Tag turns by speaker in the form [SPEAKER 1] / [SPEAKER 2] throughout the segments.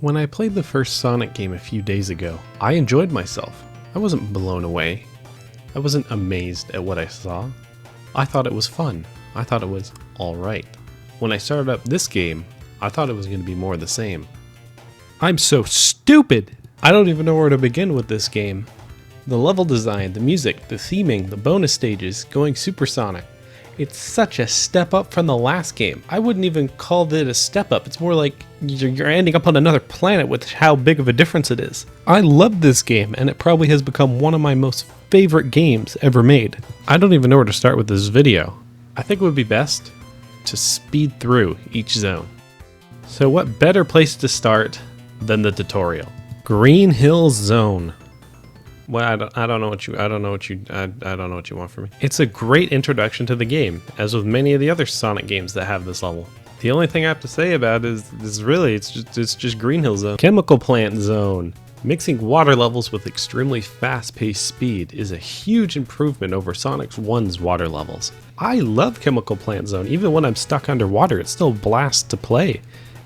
[SPEAKER 1] When I played the first Sonic game a few days ago, I enjoyed myself. I wasn't blown away. I wasn't amazed at what I saw. I thought it was fun. I thought it was alright. When I started up this game, I thought it was going to be more of the same. I'm so stupid! I don't even know where to begin with this game. The level design, the music, the theming, the bonus stages, going supersonic. It's such a step up from the last game. I wouldn't even call it a step up. It's more like you're ending up on another planet with how big of a difference it is. I love this game, and it probably has become one of my most favorite games ever made. I don't even know where to start with this video. I think it would be best to speed through each zone. So what better place to start than the tutorial? Green Hill Zone. Well, I don't know what you want from me. It's a great introduction to the game, as with many of the other Sonic games that have this level. The only thing I have to say about it is really it's just Green Hill Zone. Chemical Plant Zone. Mixing water levels with extremely fast-paced speed is a huge improvement over Sonic 1's water levels. I love Chemical Plant Zone. Even when I'm stuck underwater, it still blasts to play.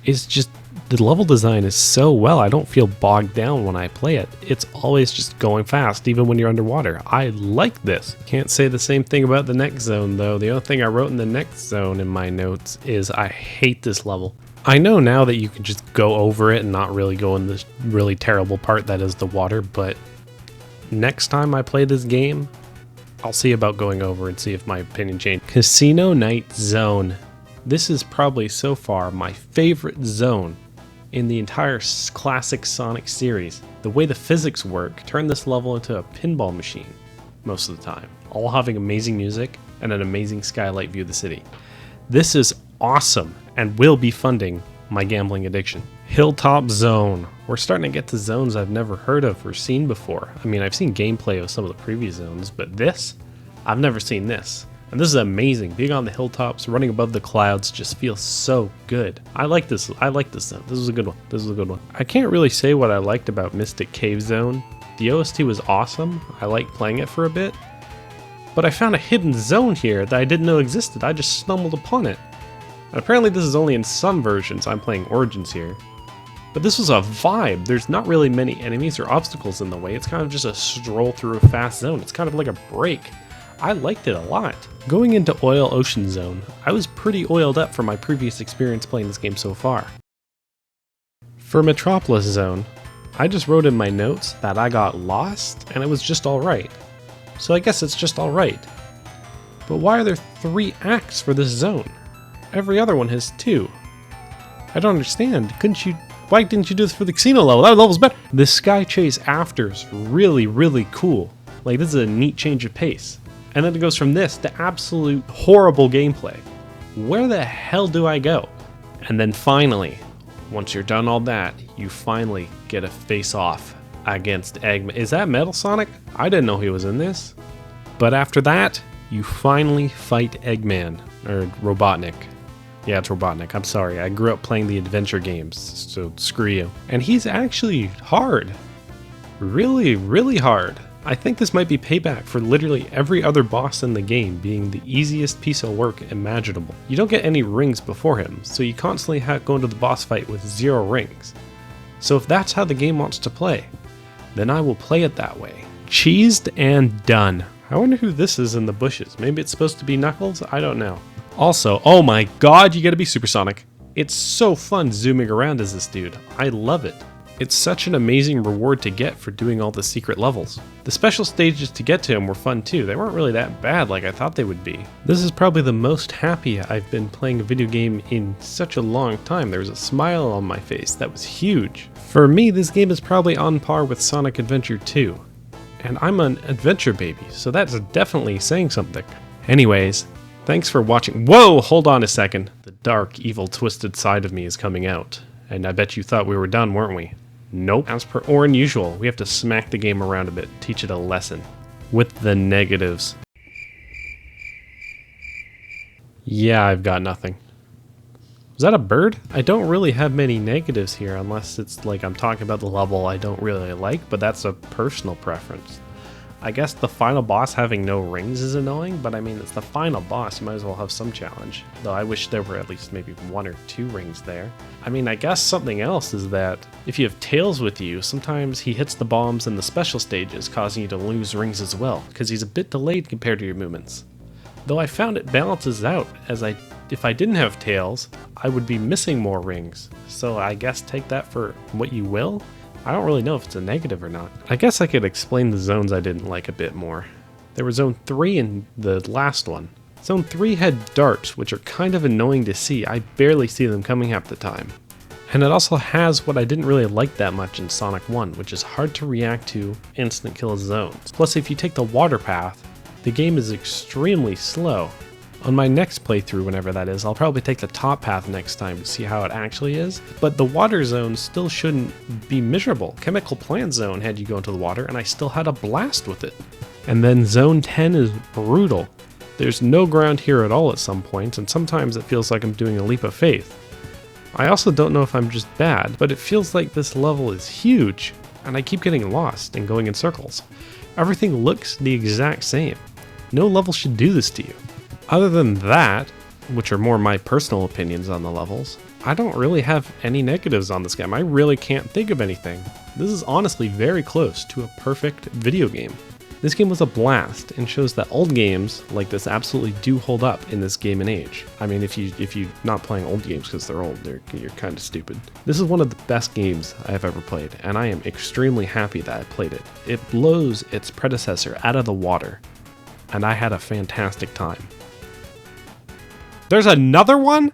[SPEAKER 1] It's just the level design is so well, I don't feel bogged down when I play it. It's always just going fast, even when you're underwater. I like this. Can't say the same thing about the next zone, though. The only thing I wrote in the next zone in my notes is I hate this level. I know now that you can just go over it and not really go in this really terrible part that is the water, but next time I play this game, I'll see about going over and see if my opinion changed. Casino Night Zone. This is probably so far my favorite zone in the entire classic Sonic series. The way the physics work turn this level into a pinball machine most of the time, all having amazing music and an amazing skylight view of the city. This is awesome and will be funding my gambling addiction. Hilltop Zone. We're starting to get to zones I've never heard of or seen before. I mean, I've seen gameplay of some of the previous zones, but this, I've never seen this. And this is amazing. Being on the hilltops, running above the clouds just feels so good. I like this zone. This is a good one. I can't really say what I liked about Mystic Cave Zone. The OST was awesome. I liked playing it for a bit. But I found a hidden zone here that I didn't know existed. I just stumbled upon it. And apparently this is only in some versions. I'm playing Origins here. But this was a vibe. There's not really many enemies or obstacles in the way. It's kind of just a stroll through a fast zone. It's kind of like a break. I liked it a lot. Going into Oil Ocean Zone, I was pretty oiled up from my previous experience playing this game so far. For Metropolis Zone, I just wrote in my notes that I got lost and it was just alright. So I guess it's just alright. But why are there 3 acts for this zone? Every other one has 2. I don't understand. Why didn't you do this for the casino level? That level's better. The Sky Chase after's really, really cool. Like, this is a neat change of pace. And then it goes from this to absolute horrible gameplay. Where the hell do I go? And then finally, once you're done all that, you finally get a face-off against Eggman. Is that Metal Sonic? I didn't know he was in this. But after that, you finally fight Eggman, or Robotnik. Yeah, it's Robotnik. I'm sorry. I grew up playing the adventure games, so screw you. And he's actually hard. Really, really hard. I think this might be payback for literally every other boss in the game being the easiest piece of work imaginable. You don't get any rings before him, so you constantly go into the boss fight with 0 rings. So if that's how the game wants to play, then I will play it that way. Cheesed and done. I wonder who this is in the bushes. Maybe it's supposed to be Knuckles? I don't know. Also, oh my god, you gotta be supersonic. It's so fun zooming around as this dude. I love it. It's such an amazing reward to get for doing all the secret levels. The special stages to get to him were fun too. They weren't really that bad like I thought they would be. This is probably the most happy I've been playing a video game in such a long time. There was a smile on my face that was huge. For me, this game is probably on par with Sonic Adventure 2. And I'm an adventure baby, so that's definitely saying something. Anyways, thanks for watching. Whoa, hold on a second. The dark, evil, twisted side of me is coming out. And I bet you thought we were done, weren't we? Nope. As per or unusual, we have to smack the game around a bit, teach it a lesson. With the negatives. Yeah, I've got nothing. Was that a bird? I don't really have many negatives here unless it's like I'm talking about the level I don't really like, but that's a personal preference. I guess the final boss having no rings is annoying, but I mean, it's the final boss, you might as well have some challenge. Though I wish there were at least maybe 1 or 2 rings there. I mean, I guess something else is that if you have Tails with you, sometimes he hits the bombs in the special stages, causing you to lose rings as well, because he's a bit delayed compared to your movements. Though I found it balances out, as if I didn't have Tails, I would be missing more rings. So I guess take that for what you will. I don't really know if it's a negative or not. I guess I could explain the zones I didn't like a bit more. There was Zone 3 and the last one. Zone 3 had darts, which are kind of annoying to see. I barely see them coming half the time. And it also has what I didn't really like that much in Sonic 1, which is hard to react to instant kill zones. Plus, if you take the water path, the game is extremely slow. On my next playthrough, whenever that is, I'll probably take the top path next time to see how it actually is, but the water zone still shouldn't be miserable. Chemical Plant Zone had you go into the water, and I still had a blast with it. And then Zone 10 is brutal. There's no ground here at all at some points, and sometimes it feels like I'm doing a leap of faith. I also don't know if I'm just bad, but it feels like this level is huge, and I keep getting lost and going in circles. Everything looks the exact same. No level should do this to you. Other than that, which are more my personal opinions on the levels, I don't really have any negatives on this game. I really can't think of anything. This is honestly very close to a perfect video game. This game was a blast and shows that old games like this absolutely do hold up in this game and age. I mean, if you're not playing old games because they're old, you're kind of stupid. This is one of the best games I have ever played, and I am extremely happy that I played it. It blows its predecessor out of the water, and I had a fantastic time. There's another one?